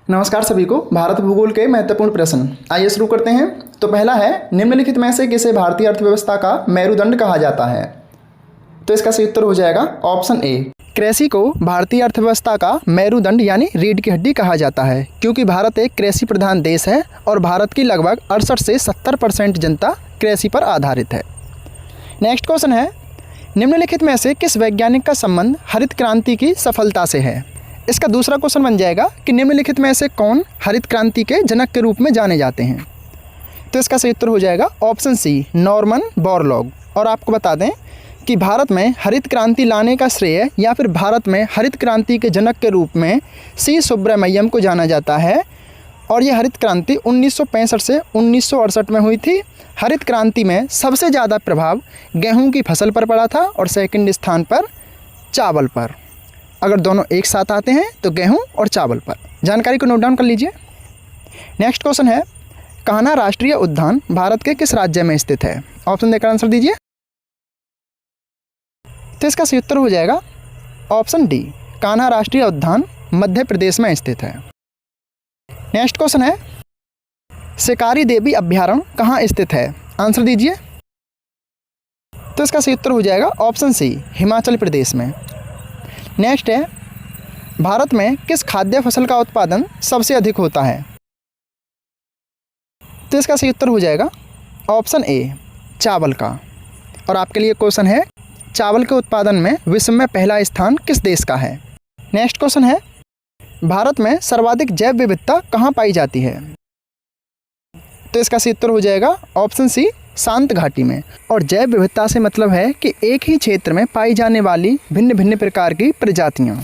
नमस्कार सभी को। भारत भूगोल के महत्वपूर्ण प्रश्न आइए शुरू करते हैं। तो पहला है, निम्नलिखित में से किसे भारतीय अर्थव्यवस्था का मेरुदंड कहा जाता है? तो इसका सही उत्तर हो जाएगा ऑप्शन ए। कृषि को भारतीय अर्थव्यवस्था का मेरुदंड यानी रीढ़ की हड्डी कहा जाता है, क्योंकि भारत एक कृषि प्रधान देश है और भारत की लगभग 68 से 70% जनता कृषि पर आधारित है। नेक्स्ट क्वेश्चन है, निम्नलिखित में से किस वैज्ञानिक का संबंध हरित क्रांति की सफलता से है? इसका दूसरा क्वेश्चन बन जाएगा कि निम्नलिखित में से कौन हरित क्रांति के जनक के रूप में जाने जाते हैं? तो इसका सही उत्तर हो जाएगा ऑप्शन सी, नॉर्मन बोरलॉग। और आपको बता दें कि भारत में हरित क्रांति लाने का श्रेय या फिर भारत में हरित क्रांति के जनक के रूप में सी सुब्रमण्यम को जाना जाता है। और ये हरित क्रांति 1965 से 1968 में हुई थी। हरित क्रांति में सबसे ज़्यादा प्रभाव गेहूं की फसल पर पड़ा था और सेकंड स्थान पर चावल पर। अगर दोनों एक साथ आते हैं तो गेहूं और चावल पर। जानकारी को नोट डाउन कर लीजिए। नेक्स्ट क्वेश्चन है, कान्हा राष्ट्रीय उद्यान भारत के किस राज्य में स्थित है? ऑप्शन देकर आंसर दीजिए। तो इसका सही उत्तर हो जाएगा ऑप्शन डी, कान्हा राष्ट्रीय उद्यान मध्य प्रदेश में स्थित है। नेक्स्ट क्वेश्चन है, शिकारी देवी अभ्यारण्य कहाँ स्थित है? आंसर दीजिए। तो इसका सही उत्तर हो जाएगा ऑप्शन सी, हिमाचल प्रदेश में। नेक्स्ट है, भारत में किस खाद्य फसल का उत्पादन सबसे अधिक होता है? तो इसका सही उत्तर हो जाएगा ऑप्शन ए, चावल का। और आपके लिए क्वेश्चन है, चावल के उत्पादन में विश्व में पहला स्थान किस देश का है? नेक्स्ट क्वेश्चन है, भारत में सर्वाधिक जैव विविधता कहाँ पाई जाती है? तो इसका सही उत्तर हो जाएगा ऑप्शन सी, शांत घाटी में। और जैव विविधता से मतलब है कि एक ही क्षेत्र में पाई जाने वाली भिन्न भिन्न प्रकार की प्रजातियां।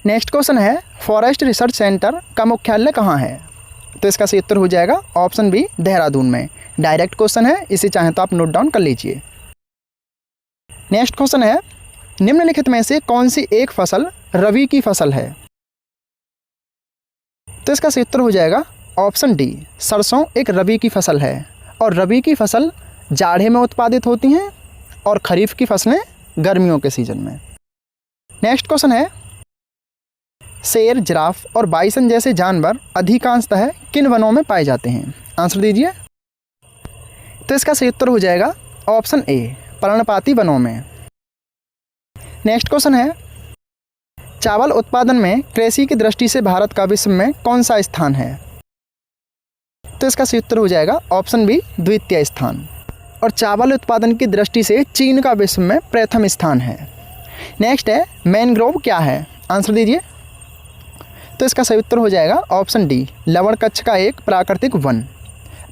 नेक्स्ट क्वेश्चन है, फॉरेस्ट रिसर्च सेंटर का मुख्यालय कहाँ है? तो इसका सही उत्तर हो जाएगा ऑप्शन बी, देहरादून में। डायरेक्ट क्वेश्चन है, इसे चाहें तो आप नोट डाउन कर लीजिए। नेक्स्ट क्वेश्चन है, निम्नलिखित में से कौन सी एक फसल रबी की फसल है? तो इसका सही उत्तर हो जाएगा ऑप्शन डी, सरसों एक रबी की फसल है। और रबी की फसल जाड़े में उत्पादित होती हैं और खरीफ की फसलें गर्मियों के सीजन में। नेक्स्ट क्वेश्चन है, शेर, जिराफ और बाइसन जैसे जानवर अधिकांशतः किन वनों में पाए जाते हैं? आंसर दीजिए। तो इसका सही उत्तर हो जाएगा ऑप्शन ए, पर्णपाती वनों में। नेक्स्ट क्वेश्चन है, चावल उत्पादन में कृषि की दृष्टि से भारत का विश्व में कौन सा स्थान है? तो इसका सही उत्तर हो जाएगा ऑप्शन बी, द्वितीय स्थान। और चावल उत्पादन की दृष्टि से चीन का विश्व में प्रथम स्थान है। नेक्स्ट है, मैनग्रोव क्या है? आंसर दीजिए। तो इसका सही उत्तर हो जाएगा ऑप्शन डी, लवण कच्छ का एक प्राकृतिक वन।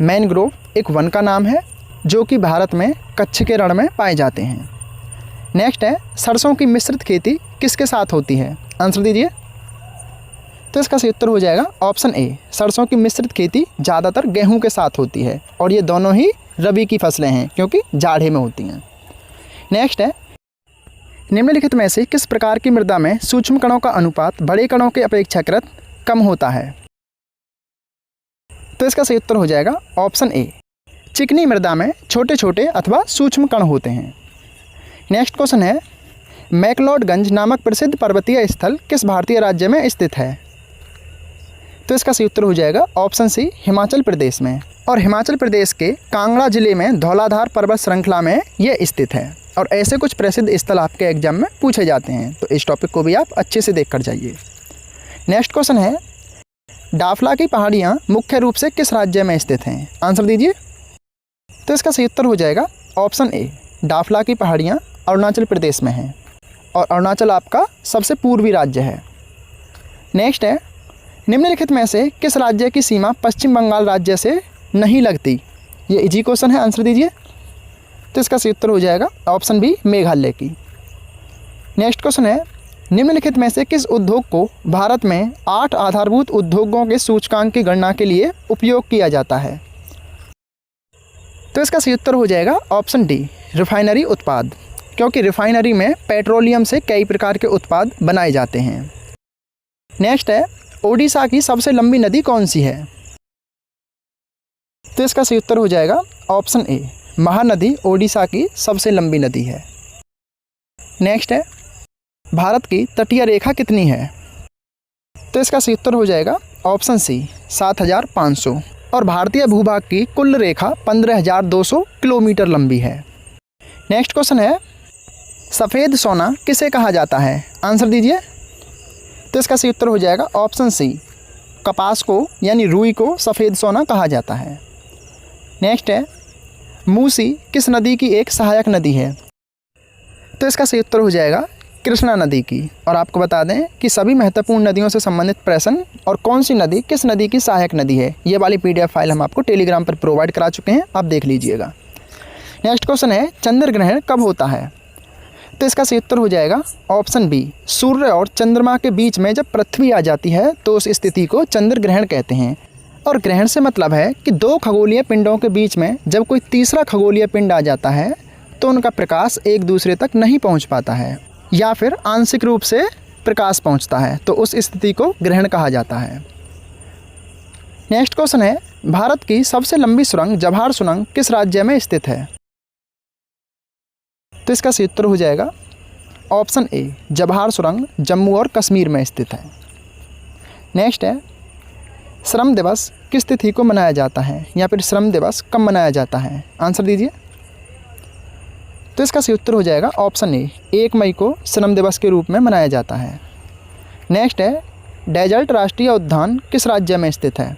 मैनग्रोव एक वन का नाम है जो कि भारत में कच्छ के रण में पाए जाते हैं। नेक्स्ट है, सरसों की मिश्रित खेती किसके साथ होती है? आंसर दीजिए। तो इसका सही उत्तर हो जाएगा ऑप्शन ए, सरसों की मिश्रित खेती ज़्यादातर गेहूं के साथ होती है। और ये दोनों ही रबी की फसलें हैं क्योंकि जाड़े में होती हैं। नेक्स्ट है, निम्नलिखित में से किस प्रकार की मृदा में सूक्ष्म कणों का अनुपात बड़े कणों के अपेक्षाकृत कम होता है? तो इसका सही उत्तर हो जाएगा ऑप्शन ए, चिकनी मृदा में छोटे छोटे अथवा सूक्ष्म कण होते हैं। नेक्स्ट क्वेश्चन है, मैक्लोडगंज नामक प्रसिद्ध पर्वतीय स्थल किस भारतीय राज्य में स्थित है? तो इसका सही उत्तर हो जाएगा ऑप्शन सी, हिमाचल प्रदेश में। और हिमाचल प्रदेश के कांगड़ा जिले में धौलाधार पर्वत श्रृंखला में ये स्थित है। और ऐसे कुछ प्रसिद्ध स्थल आपके एग्जाम में पूछे जाते हैं, तो इस टॉपिक को भी आप अच्छे से देख कर जाइए। नेक्स्ट क्वेश्चन है, डाफला की पहाड़ियाँ मुख्य रूप से किस राज्य में स्थित हैं? आंसर दीजिए। तो इसका सही उत्तर हो जाएगा ऑप्शन ए, डाफला की पहाड़ियाँ अरुणाचल प्रदेश में हैं। और अरुणाचल आपका सबसे पूर्वी राज्य है। नेक्स्ट है, निम्नलिखित में से किस राज्य की सीमा पश्चिम बंगाल राज्य से नहीं लगती? ये इजी क्वेश्चन है, आंसर दीजिए। तो इसका सही उत्तर हो जाएगा ऑप्शन बी, मेघालय की। नेक्स्ट क्वेश्चन है, निम्नलिखित में से किस उद्योग को भारत में 8 आधारभूत उद्योगों के सूचकांक की गणना के लिए उपयोग किया जाता है? तो इसका सही उत्तर हो जाएगा ऑप्शन डी, रिफाइनरी उत्पाद। क्योंकि रिफाइनरी में पेट्रोलियम से कई प्रकार के उत्पाद बनाए जाते हैं। नेक्स्ट है, ओडिशा की सबसे लंबी नदी कौन सी है? तो इसका सही उत्तर हो जाएगा ऑप्शन ए, महानदी ओडिशा की सबसे लंबी नदी है। नेक्स्ट है, भारत की तटीय रेखा कितनी है? तो इसका सही उत्तर हो जाएगा ऑप्शन सी 7500। और भारतीय भूभाग की कुल रेखा 15200 किलोमीटर लंबी है। नेक्स्ट क्वेश्चन है, सफ़ेद सोना किसे कहा जाता है? आंसर दीजिए। तो इसका सही उत्तर हो जाएगा ऑप्शन सी, कपास को यानी रुई को सफ़ेद सोना कहा जाता है। नेक्स्ट है, मूसी किस नदी की एक सहायक नदी है? तो इसका सही उत्तर हो जाएगा कृष्णा नदी की। और आपको बता दें कि सभी महत्वपूर्ण नदियों से संबंधित प्रश्न और कौन सी नदी किस नदी की सहायक नदी है, ये वाली PDF फाइल हम आपको टेलीग्राम पर प्रोवाइड करा चुके हैं, आप देख लीजिएगा। नेक्स्ट क्वेश्चन है, चंद्र ग्रहण कब होता है? तो इसका सही उत्तर हो जाएगा ऑप्शन बी, सूर्य और चंद्रमा के बीच में जब पृथ्वी आ जाती है तो उस स्थिति को चंद्र ग्रहण कहते हैं। और ग्रहण से मतलब है कि दो खगोलीय पिंडों के बीच में जब कोई तीसरा खगोलीय पिंड आ जाता है तो उनका प्रकाश एक दूसरे तक नहीं पहुंच पाता है या फिर आंशिक रूप से प्रकाश पहुंचता है, तो उस स्थिति को ग्रहण कहा जाता है। नेक्स्ट क्वेश्चन है, भारत की सबसे लंबी सुरंग जवाहर सुरंग किस राज्य में स्थित है? तो इसका सही उत्तर हो जाएगा ऑप्शन ए, जवाहर सुरंग जम्मू और कश्मीर में स्थित है। नेक्स्ट है, श्रम दिवस किस तिथि को मनाया जाता है या फिर श्रम दिवस कब मनाया जाता है? आंसर दीजिए। तो इसका सही उत्तर हो जाएगा ऑप्शन ए, 1 मई को श्रम दिवस के रूप में मनाया जाता है। नेक्स्ट है, डेजर्ट राष्ट्रीय उद्यान किस राज्य में स्थित है?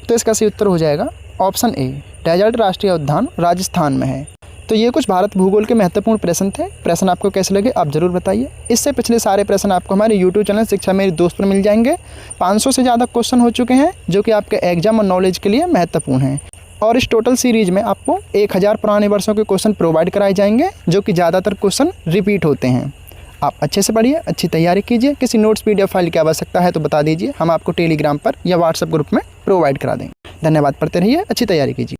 तो इसका सही उत्तर हो जाएगा ऑप्शन ए, डेजर्ट राष्ट्रीय उद्यान राजस्थान में है। तो ये कुछ भारत भूगोल के महत्वपूर्ण प्रश्न थे। प्रश्न आपको कैसे लगे आप ज़रूर बताइए। इससे पिछले सारे प्रश्न आपको हमारे YouTube चैनल शिक्षा मेरी दोस्त पर मिल जाएंगे। 500 से ज़्यादा क्वेश्चन हो चुके हैं जो कि आपके एग्जाम और नॉलेज के लिए महत्वपूर्ण हैं। और इस टोटल सीरीज में आपको 1000 पुराने वर्षों के क्वेश्चन प्रोवाइड कराए जाएंगे जो कि ज़्यादातर क्वेश्चन रिपीट होते हैं। आप अच्छे से पढ़िए, अच्छी तैयारी कीजिए। किसी नोट्स PDF फाइल की आवश्यकता है तो बता दीजिए, हम आपको टेलीग्राम पर या व्हाट्सएप ग्रुप में प्रोवाइड करा देंगे। धन्यवाद, पढ़ते रहिए, अच्छी तैयारी कीजिए।